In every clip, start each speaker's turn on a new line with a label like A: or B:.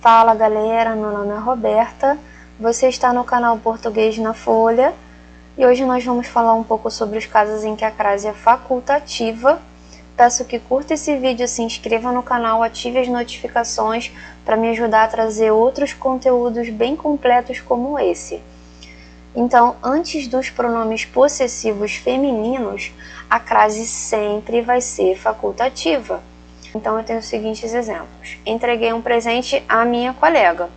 A: Fala galera, meu nome é Roberta, você está no canal Português na Folha e hoje nós vamos falar um pouco sobre os casos em que a crase é facultativa. Peço que curta esse vídeo, se inscreva no canal, ative as notificações para me ajudar a trazer outros conteúdos bem completos como esse. Então, antes dos pronomes possessivos femininos, a crase sempre vai ser facultativa. Então, eu tenho os seguintes exemplos. Entreguei um presente à minha colega.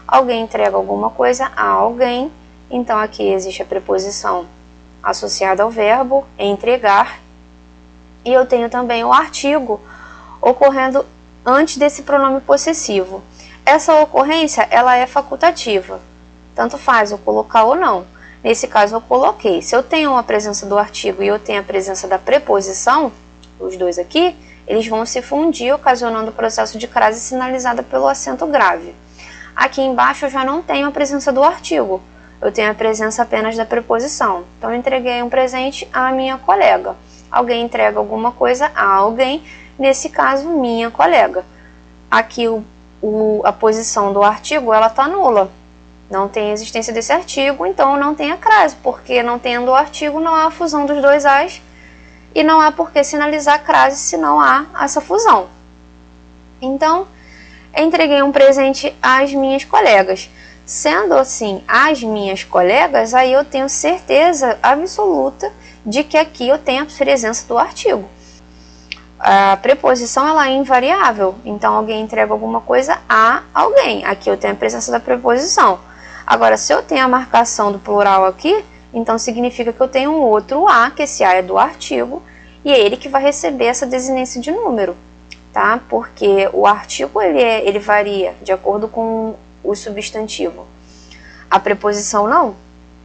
A: Alguém entrega alguma coisa a alguém. Então, aqui existe a preposição associada ao verbo entregar. E eu tenho também o artigo ocorrendo antes desse pronome possessivo. Essa ocorrência, ela é facultativa. Tanto faz eu colocar ou não. Nesse caso, eu coloquei. Se eu tenho a presença do artigo e eu tenho a presença da preposição, os dois aqui, eles vão se fundir, ocasionando o processo de crase sinalizada pelo acento grave. Aqui embaixo eu já não tenho a presença do artigo, eu tenho a presença apenas da preposição. Então eu entreguei um presente à minha colega. Alguém entrega alguma coisa a alguém, nesse caso minha colega. Aqui a posição do artigo ela está nula, não tem existência desse artigo, então não tem a crase, porque não tendo o artigo não há a fusão dos dois as. E não há por que sinalizar a crase se não há essa fusão. Então, entreguei um presente às minhas colegas. Sendo assim, as minhas colegas, aí eu tenho certeza absoluta de que aqui eu tenho a presença do artigo. A preposição ela é invariável. Então, alguém entrega alguma coisa a alguém. Aqui eu tenho a presença da preposição. Agora, se eu tenho a marcação do plural aqui, então significa que eu tenho um outro A, que esse A é do artigo, e é ele que vai receber essa desinência de número, tá? Porque o artigo ele varia de acordo com o substantivo. A preposição não.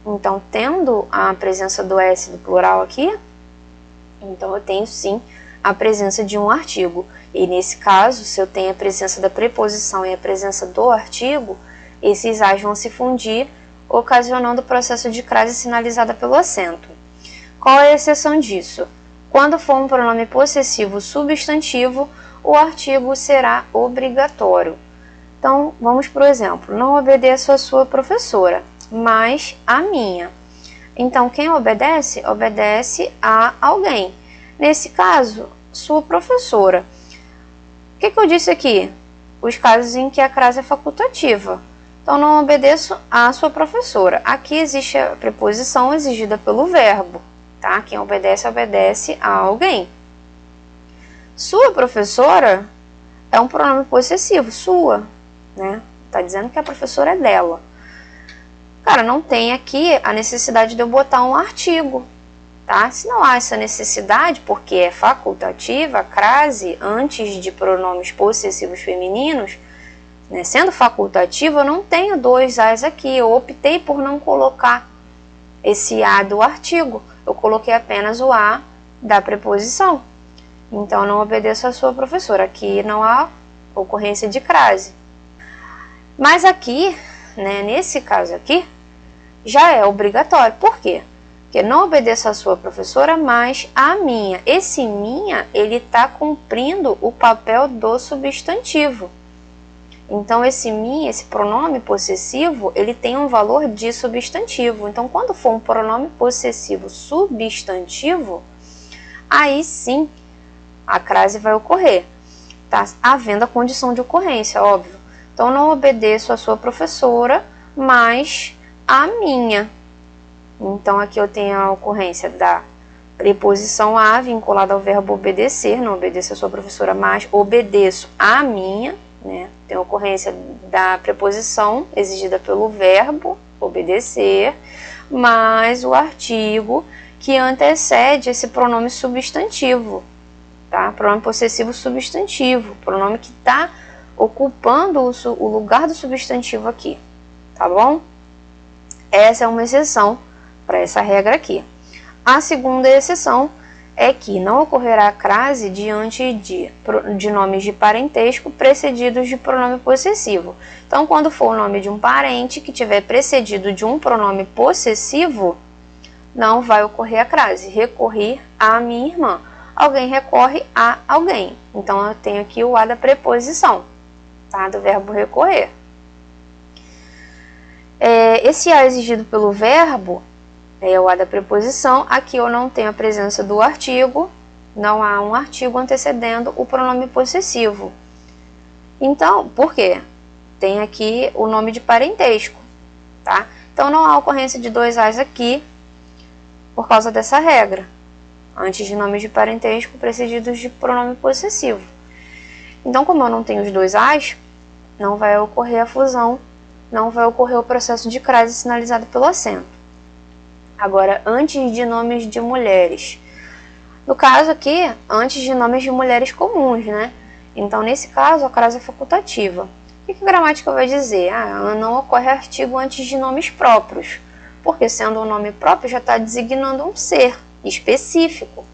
A: Então, tendo a presença do S do plural aqui, então eu tenho sim a presença de um artigo. E nesse caso, se eu tenho a presença da preposição e a presença do artigo, esses As vão se fundir, ocasionando o processo de crase sinalizada pelo acento. Qual é a exceção disso? Quando for um pronome possessivo substantivo, o artigo será obrigatório. Então, vamos para o exemplo. Não obedeço a sua professora, mas a minha. Então, quem obedece? Obedece a alguém. Nesse caso, sua professora. O que eu disse aqui? Os casos em que a crase é facultativa. Então, não obedeço à sua professora. Aqui existe a preposição exigida pelo verbo, tá? Quem obedece, obedece a alguém. Sua professora é um pronome possessivo, sua, né? Tá dizendo que a professora é dela. Cara, não tem aqui a necessidade de eu botar um artigo, tá? Se não há essa necessidade, porque é facultativa, a crase, antes de pronomes possessivos femininos, né, sendo facultativo, eu não tenho dois As aqui. Eu optei por não colocar esse A do artigo. Eu coloquei apenas o A da preposição. Então, eu não obedeço a sua professora. Aqui não há ocorrência de crase. Mas aqui, né, nesse caso aqui, já é obrigatório. Por quê? Porque não obedeço a sua professora, mas a minha. Esse minha, ele está cumprindo o papel do substantivo. Então, esse minha, esse pronome possessivo, ele tem um valor de substantivo. Então, quando for um pronome possessivo substantivo, aí sim a crase vai ocorrer. Tá havendo a condição de ocorrência, óbvio. Então, não obedeço a sua professora, mas a minha. Então, aqui eu tenho a ocorrência da preposição a vinculada ao verbo obedecer. Não obedeço a sua professora, mas obedeço a minha. Né? Tem a ocorrência da preposição exigida pelo verbo obedecer, mais o artigo que antecede esse pronome substantivo, tá? Pronome possessivo substantivo, pronome que está ocupando o lugar do substantivo aqui, tá bom? Essa é uma exceção para essa regra aqui. A segunda exceção é que não ocorrerá crase diante de nomes de parentesco precedidos de pronome possessivo. Então, quando for o nome de um parente que tiver precedido de um pronome possessivo, não vai ocorrer a crase. Recorrer à minha irmã. Alguém recorre a alguém. Então, eu tenho aqui o A da preposição, tá? Do verbo recorrer. Esse a exigido pelo verbo é o a da preposição. Aqui eu não tenho a presença do artigo, não há um artigo antecedendo o pronome possessivo. Então, por quê? Tem aqui o nome de parentesco, tá? Então não há ocorrência de dois as aqui por causa dessa regra. Antes de nomes de parentesco, precedidos de pronome possessivo. Então, como eu não tenho os dois as, não vai ocorrer a fusão, não vai ocorrer o processo de crase sinalizado pelo acento. Agora, antes de nomes de mulheres. No caso aqui, antes de nomes de mulheres comuns, né? Então, nesse caso, a crase é facultativa. O que a gramática vai dizer? Não ocorre artigo antes de nomes próprios, porque sendo um nome próprio já está designando um ser específico,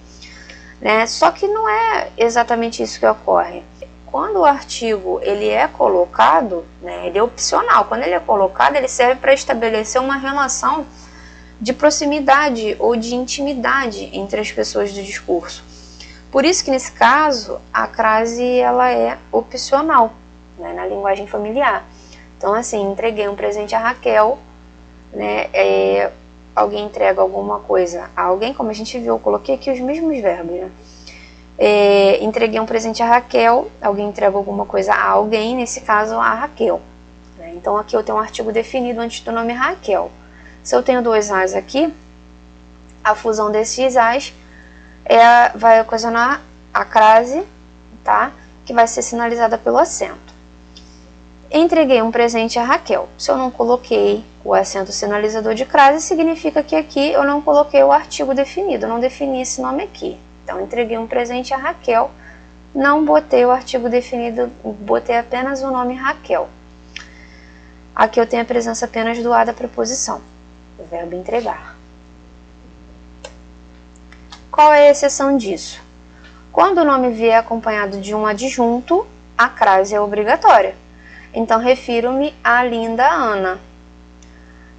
A: né? Só que não é exatamente isso que ocorre. Quando o artigo ele é colocado, né, ele é opcional. Quando ele é colocado, ele serve para estabelecer uma relação de proximidade ou de intimidade entre as pessoas do discurso. Por isso que nesse caso a crase ela é opcional, né, na linguagem familiar. Então assim, entreguei um presente a Raquel, né, alguém entrega alguma coisa a alguém, como a gente viu, eu coloquei aqui os mesmos verbos, né? Entreguei um presente a Raquel, alguém entrega alguma coisa a alguém, nesse caso a Raquel, né? Então aqui eu tenho um artigo definido antes do nome Raquel. Se eu tenho dois as aqui, a fusão desses as vai ocasionar a crase, tá? Que vai ser sinalizada pelo acento. Entreguei um presente a Raquel. Se eu não coloquei o acento sinalizador de crase, significa que aqui eu não coloquei o artigo definido, eu não defini esse nome aqui. Então, entreguei um presente a Raquel, não botei o artigo definido, botei apenas o nome Raquel. Aqui eu tenho a presença apenas do a da preposição, o verbo entregar. Qual é a exceção disso? Quando o nome vier acompanhado de um adjunto, a crase é obrigatória. Então, refiro-me à linda Ana.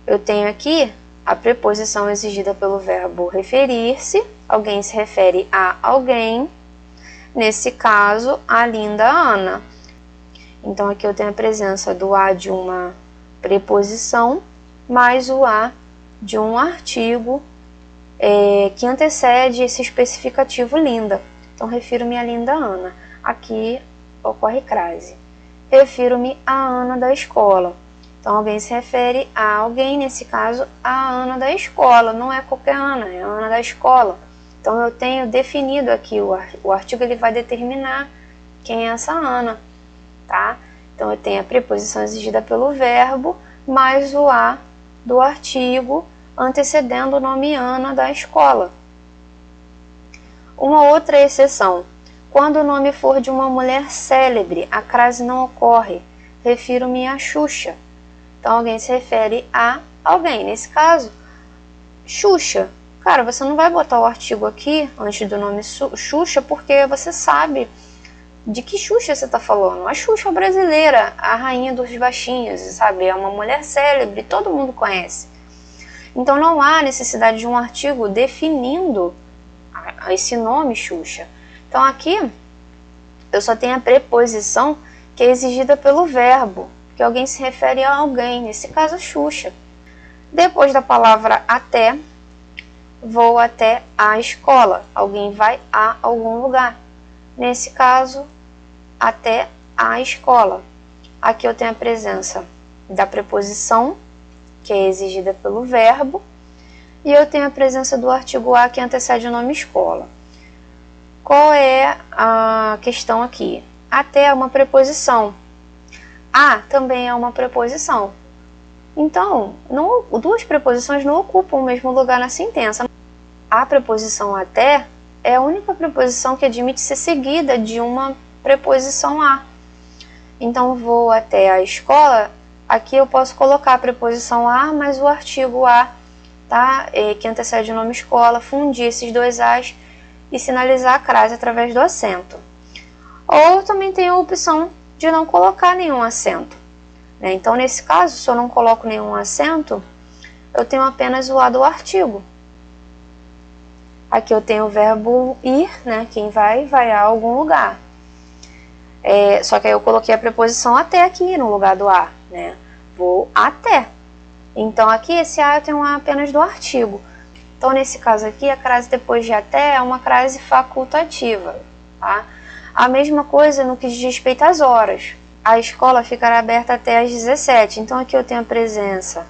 A: Eu tenho aqui a preposição exigida pelo verbo referir-se. Alguém se refere a alguém. Nesse caso, a linda Ana. Então, aqui eu tenho a presença do a de uma preposição, mais o a de um artigo que antecede esse especificativo linda. Então, refiro-me à linda Ana. Aqui ocorre crase. Refiro-me à Ana da escola. Então, alguém se refere a alguém, nesse caso, a Ana da escola. Não é qualquer Ana, é a Ana da escola. Então, eu tenho definido aqui, o artigo ele vai determinar quem é essa Ana, tá? Então, eu tenho a preposição exigida pelo verbo, mais o a do artigo, antecedendo o nome Ana da escola. Uma outra exceção. Quando o nome for de uma mulher célebre, a crase não ocorre. Refiro-me a Xuxa. Então, alguém se refere a alguém. Nesse caso, Xuxa. Cara, você não vai botar o artigo aqui, antes do nome Xuxa, porque você sabe de que Xuxa você está falando. A Xuxa brasileira, a rainha dos baixinhos, sabe? É uma mulher célebre, todo mundo conhece. Então, não há necessidade de um artigo definindo esse nome Xuxa. Então, aqui, eu só tenho a preposição que é exigida pelo verbo, que alguém se refere a alguém, nesse caso, Xuxa. Depois da palavra até, vou até a escola. Alguém vai a algum lugar. Nesse caso, até a escola. Aqui eu tenho a presença da preposição, que é exigida pelo verbo, e eu tenho a presença do artigo a, que antecede o nome escola. Qual é a questão aqui? Até é uma preposição. A também é uma preposição. Então, duas preposições não ocupam o mesmo lugar na sentença. A preposição até é a única preposição que admite ser seguida de uma preposição a. Então, vou até a escola. Aqui eu posso colocar a preposição a, mas o artigo a, tá? Que antecede o nome escola, fundir esses dois as e sinalizar a crase através do acento. Ou também tem a opção de não colocar nenhum acento, né? Então, nesse caso, se eu não coloco nenhum acento, eu tenho apenas o a do artigo. Aqui eu tenho o verbo ir, né? Quem vai a algum lugar. Só que aí eu coloquei a preposição até aqui no lugar do a, né? Vou até. Então aqui esse A tem um A apenas do artigo. Então nesse caso aqui a crase depois de até é uma crase facultativa, tá? A mesma coisa no que diz respeito às horas. A escola ficará aberta até às 17. Então aqui eu tenho a presença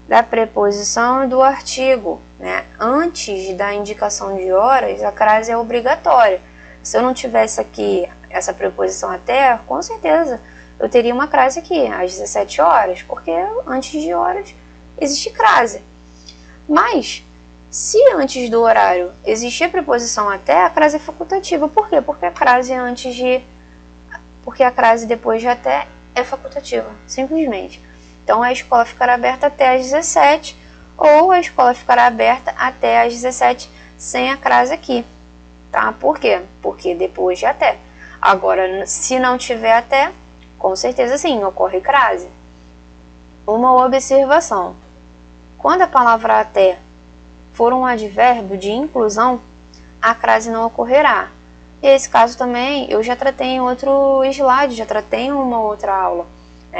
A: da preposição e do artigo, né? Antes da indicação de horas, a crase é obrigatória. Se eu não tivesse aqui essa preposição até, com certeza eu teria uma crase aqui às 17 horas, porque antes de horas existe crase. Mas se antes do horário existir a preposição até, a crase é facultativa. Por quê? Porque a crase depois de até é facultativa, simplesmente. Então a escola ficará aberta até às 17, ou a escola ficará aberta até às 17 sem a crase aqui, tá? Por quê? Porque depois de até. Agora, se não tiver até, com certeza sim, ocorre crase. Uma observação: quando a palavra até for um advérbio de inclusão, a crase não ocorrerá. E esse caso também eu já tratei em outro slide, já tratei em uma outra aula.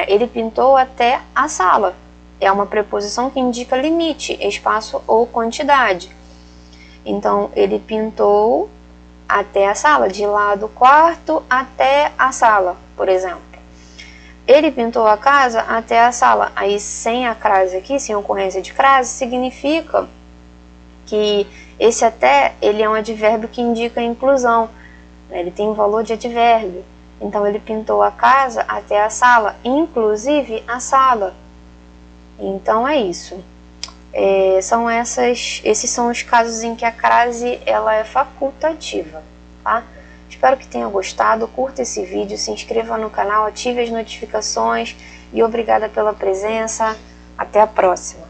A: Ele pintou até a sala. É uma preposição que indica limite, espaço ou quantidade. Então, ele pintou até a sala, de lá do quarto até a sala, por exemplo. Ele pintou a casa até a sala. Aí, sem a crase aqui, sem ocorrência de crase, significa que esse até, ele é um advérbio que indica a inclusão. Ele tem valor de advérbio. Então, ele pintou a casa até a sala, inclusive a sala. Então, é isso. Esses são os casos em que a crase ela é facultativa, tá? Espero que tenha gostado, curta esse vídeo, se inscreva no canal, ative as notificações e obrigada pela presença. Até a próxima!